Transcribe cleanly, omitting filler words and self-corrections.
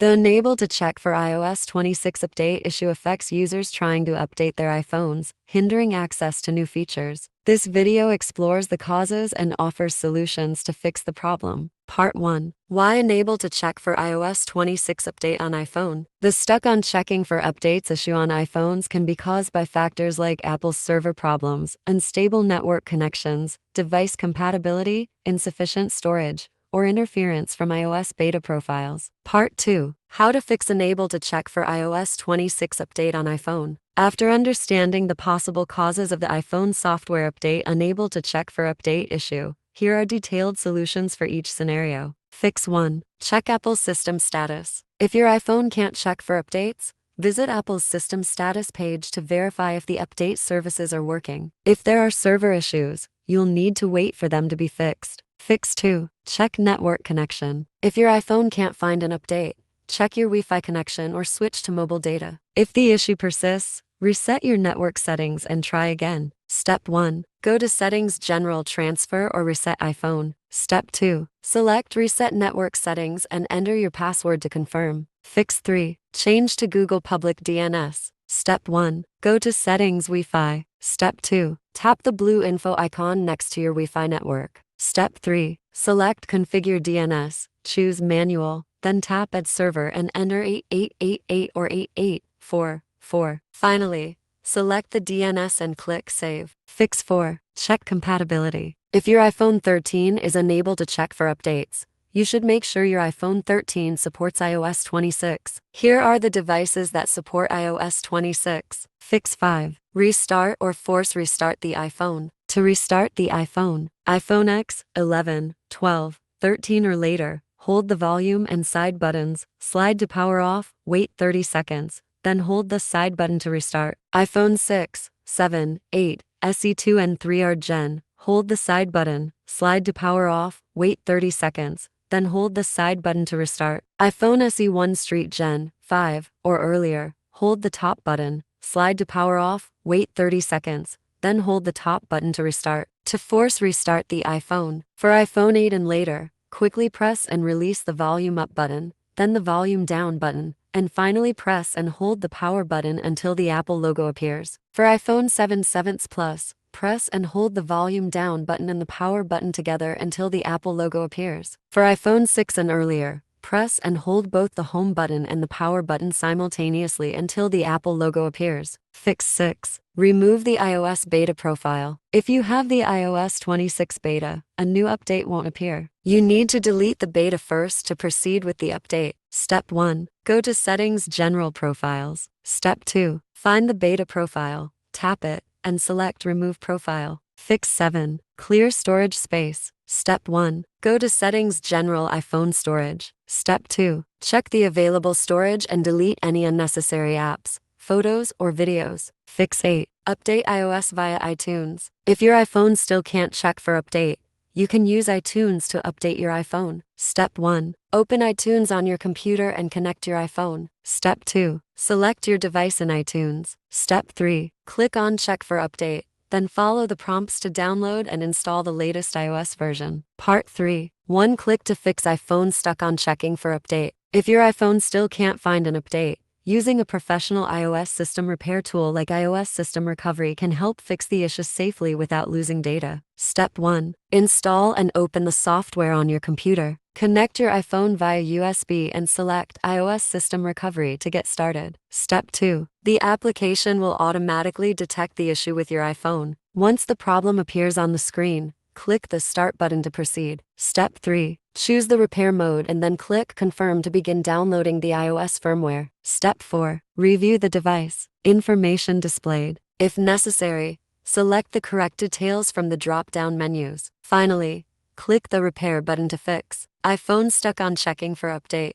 The Enable to Check for iOS 26 update issue affects users trying to update their iPhones, hindering access to new features. This video explores the causes and offers solutions to fix the problem. Part 1. Why Enable to Check for iOS 26 update on iPhone? The stuck on checking for updates issue on iPhones can be caused by factors like Apple's server problems, unstable network connections, device compatibility, insufficient storage, or interference from iOS beta profiles. Part 2. How to fix Enable to Check for iOS 26 update on iPhone. After understanding the possible causes of the iPhone software update Enable to Check for update issue, here are detailed solutions for each scenario. Fix 1. Check Apple's system status. If your iPhone can't check for updates, visit Apple's system status page to verify if the update services are working. If there are server issues, you'll need to wait for them to be fixed. Fix 2. Check network connection. If your iPhone can't find an update, check your Wi-Fi connection or switch to mobile data. If the issue persists, reset your network settings and try again. Step 1. Go to Settings, General, Transfer or Reset iPhone. Step 2. Select Reset Network Settings and enter your password to confirm. Fix 3. Change to Google Public DNS. Step 1. Go to Settings, Wi-Fi. Step 2. Tap the blue info icon next to your Wi-Fi network. Step 3. Select Configure DNS, choose Manual, then tap Add Server and enter 8888 or 8844. Finally, select the DNS and click Save. Fix 4. Check compatibility. If your iPhone 13 is unable to check for updates, you should make sure your iPhone 13 supports iOS 26. Here are the devices that support iOS 26. Fix 5. Restart or force restart the iPhone. To restart the iPhone, iPhone X, 11, 12, 13 or later, hold the volume and side buttons, slide to power off, wait 30 seconds, then hold the side button to restart. iPhone 6, 7, 8, SE2 and 3 are Gen, hold the side button, slide to power off, wait 30 seconds, then hold the side button to restart. iPhone SE1 Street Gen, 5, or earlier, hold the top button, slide to power off, wait 30 seconds, then hold the top button to restart. To force restart the iPhone, for iPhone 8 and later, quickly press and release the volume up button, then the volume down button, and finally press and hold the power button until the Apple logo appears. For iPhone 7 7 Plus, press and hold the volume down button and the power button together until the Apple logo appears. For iPhone 6 and earlier, press and hold both the home button and the power button simultaneously until the Apple logo appears. Fix 6. Remove the iOS beta profile. If you have the iOS 26 beta, a new update won't appear. You need to delete the beta first to proceed with the update. Step 1. Go to Settings, General, Profiles. Step 2. Find the beta profile, tap it, and select Remove Profile. Fix 7. Clear storage space. Step 1. Go to Settings, General, iPhone Storage. Step 2. Check the available storage and delete any unnecessary apps, photos, or videos. Fix 8. Update iOS via iTunes. If your iPhone still can't check for update, you can use iTunes to update your iPhone. Step 1. Open iTunes on your computer and connect your iPhone. Step 2. Select your device in iTunes. Step 3. Click on Check for Update. Then follow the prompts to download and install the latest iOS version. Part 3. One click to fix iPhone stuck on checking for update. If your iPhone still can't find an update, using a professional iOS system repair tool like iOS System Recovery can help fix the issue safely without losing data. Step 1. Install and open the software on your computer. Connect your iPhone via USB and select iOS System Recovery to get started. Step 2. The application will automatically detect the issue with your iPhone. Once the problem appears on the screen, click the Start button to proceed. Step 3. Choose the repair mode and then click Confirm to begin downloading the iOS firmware. Step 4. Review the device. Information displayed. If necessary, select the correct details from the drop-down menus. Finally, click the Repair button to fix iPhone stuck on checking for update.